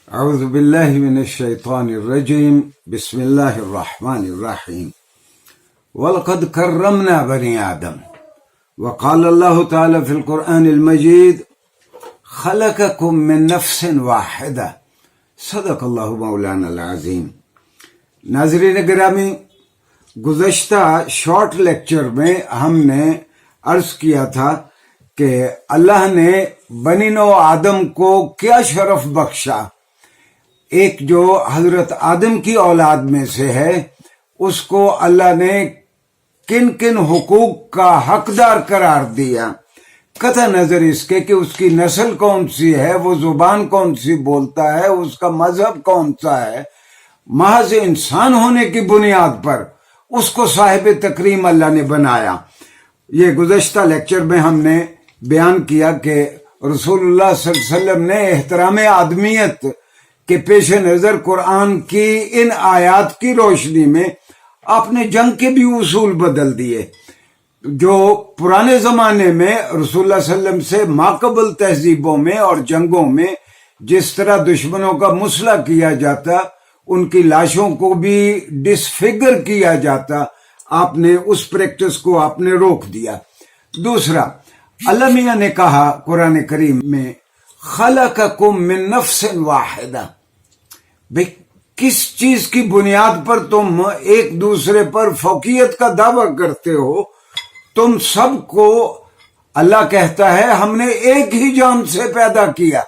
أعوذ بالله من الشيطان الرجيم بسم الله الرحمن الرحيم ولقد كرمنا بني آدم وقال الله تعالى في القرآن المجيد خلقكم من نفس واحدة صدق اللہ مولانا العظیم. ناظرین گرامی، گزشتہ شارٹ لیکچر میں ہم نے عرض کیا تھا کہ اللہ نے بنی نوع آدم کو کیا شرف بخشا. ایک جو حضرت آدم کی اولاد میں سے ہے اس کو اللہ نے کن کن حقوق کا حقدار قرار دیا، قطع نظر اس کے کہ اس کی نسل کون سی ہے، وہ زبان کون سی بولتا ہے، اس کا مذہب کون سا ہے. محض انسان ہونے کی بنیاد پر اس کو صاحب تکریم اللہ نے بنایا. یہ گزشتہ لیکچر میں ہم نے بیان کیا کہ رسول اللہ صلی اللہ علیہ وسلم نے احترام آدمیت کے پیش نظر قرآن کی ان آیات کی روشنی میں آپ نے جنگ کے بھی اصول بدل دیے. جو پرانے زمانے میں رسول اللہ صلی اللہ علیہ وسلم سے ماقبل تہذیبوں میں اور جنگوں میں جس طرح دشمنوں کا مسلح کیا جاتا، ان کی لاشوں کو بھی ڈسفگر کیا جاتا، آپ نے اس پریکٹس کو آپ نے روک دیا. دوسرا، اللہ میاں نے کہا قرآن کریم میں خلقکم من نفس واحدہ. بھئی کس چیز کی بنیاد پر تم ایک دوسرے پر فوقیت کا دعویٰ کرتے ہو؟ تم سب کو اللہ کہتا ہے ہم نے ایک ہی جان سے پیدا کیا،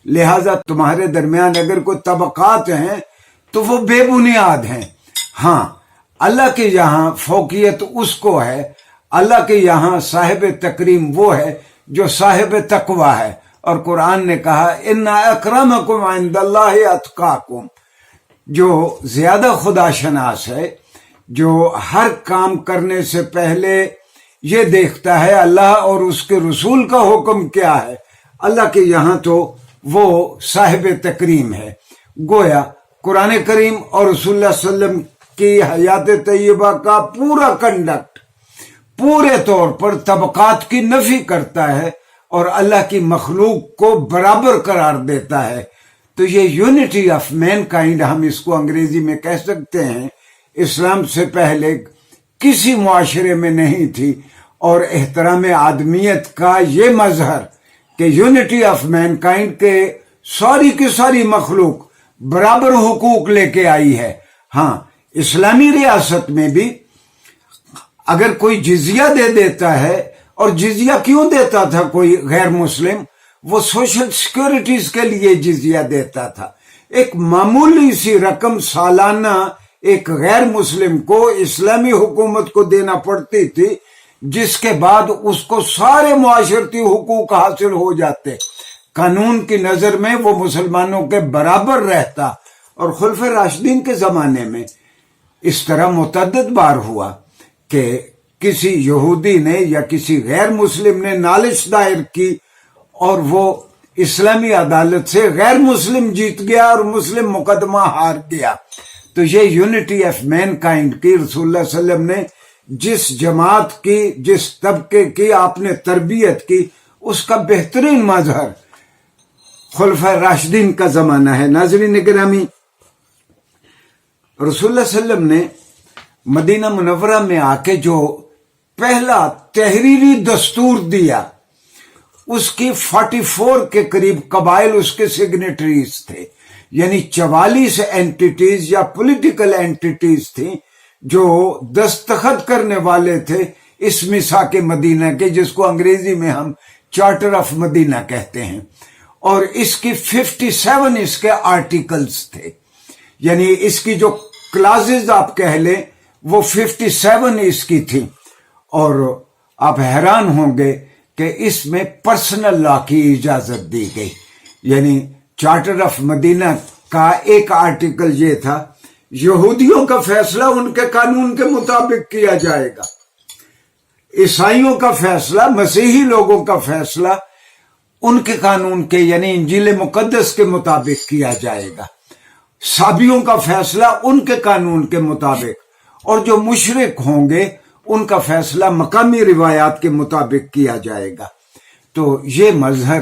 لہذا تمہارے درمیان اگر کوئی طبقات ہیں تو وہ بے بنیاد ہیں. ہاں، اللہ کے یہاں فوقیت اس کو ہے، اللہ کے یہاں صاحب تکریم وہ ہے جو صاحب تقوی ہے. اور قرآن نے کہا ان اکرمکم عند اللہ اتقاکم، جو زیادہ خدا شناس ہے، جو ہر کام کرنے سے پہلے یہ دیکھتا ہے اللہ اور اس کے رسول کا حکم کیا ہے، اللہ کے یہاں تو وہ صاحب تکریم ہے. گویا قرآن کریم اور رسول اللہ صلی اللہ علیہ وسلم کی حیات طیبہ کا پورا کنڈکٹ پورے طور پر طبقات کی نفی کرتا ہے اور اللہ کی مخلوق کو برابر قرار دیتا ہے. تو یہ یونٹی آف مین کائنڈ ہم اس کو انگریزی میں کہہ سکتے ہیں، اسلام سے پہلے کسی معاشرے میں نہیں تھی. اور احترام آدمیت کا یہ مظہر کہ یونٹی آف مین کائنڈ کے ساری کی ساری مخلوق برابر حقوق لے کے آئی ہے. ہاں، اسلامی ریاست میں بھی اگر کوئی جزیہ دے دیتا ہے، اور جزیہ کیوں دیتا تھا کوئی غیر مسلم؟ وہ سوشل سیکورٹیز کے لیے جزیہ دیتا تھا. ایک معمولی سی رقم سالانہ ایک غیر مسلم کو اسلامی حکومت کو دینا پڑتی تھی، جس کے بعد اس کو سارے معاشرتی حقوق حاصل ہو جاتے، قانون کی نظر میں وہ مسلمانوں کے برابر رہتا. اور خلفائے راشدین کے زمانے میں اس طرح متعدد بار ہوا کہ کسی یہودی نے یا کسی غیر مسلم نے نالش دائر کی اور وہ اسلامی عدالت سے غیر مسلم جیت گیا اور مسلم مقدمہ ہار گیا. تو یہ یونٹی آف مین کائنڈ کی رسول اللہ صلی اللہ علیہ وسلم نے جس جماعت کی، جس طبقے کی آپ نے تربیت کی، اس کا بہترین مظہر خلفائے راشدین کا زمانہ ہے. ناظرین گرامی، رسول اللہ صلی اللہ علیہ وسلم نے مدینہ منورہ میں آ کے جو پہلا تحریری دستور دیا، اس کی 44 کے قریب قبائل اس کے سگنیٹریز تھے، یعنی 44 اینٹیٹیز یا پولیٹیکل اینٹیٹیز تھیں جو دستخط کرنے والے تھے اس میثاق مدینہ کے، جس کو انگریزی میں ہم چارٹر آف مدینہ کہتے ہیں. اور اس کی 57 اس کے آرٹیکلز تھے، یعنی اس کی جو کلازز آپ کہہ لیں وہ 57 اس کی تھی. اور آپ حیران ہوں گے کہ اس میں پرسنل لا کی اجازت دی گئی. یعنی چارٹر آف مدینہ کا ایک آرٹیکل یہ تھا، یہودیوں کا فیصلہ ان کے قانون کے مطابق کیا جائے گا، عیسائیوں کا فیصلہ، مسیحی لوگوں کا فیصلہ ان کے قانون کے یعنی انجیل مقدس کے مطابق کیا جائے گا، صابیوں کا فیصلہ ان کے قانون کے مطابق، اور جو مشرک ہوں گے ان کا فیصلہ مقامی روایات کے مطابق کیا جائے گا. تو یہ مظہر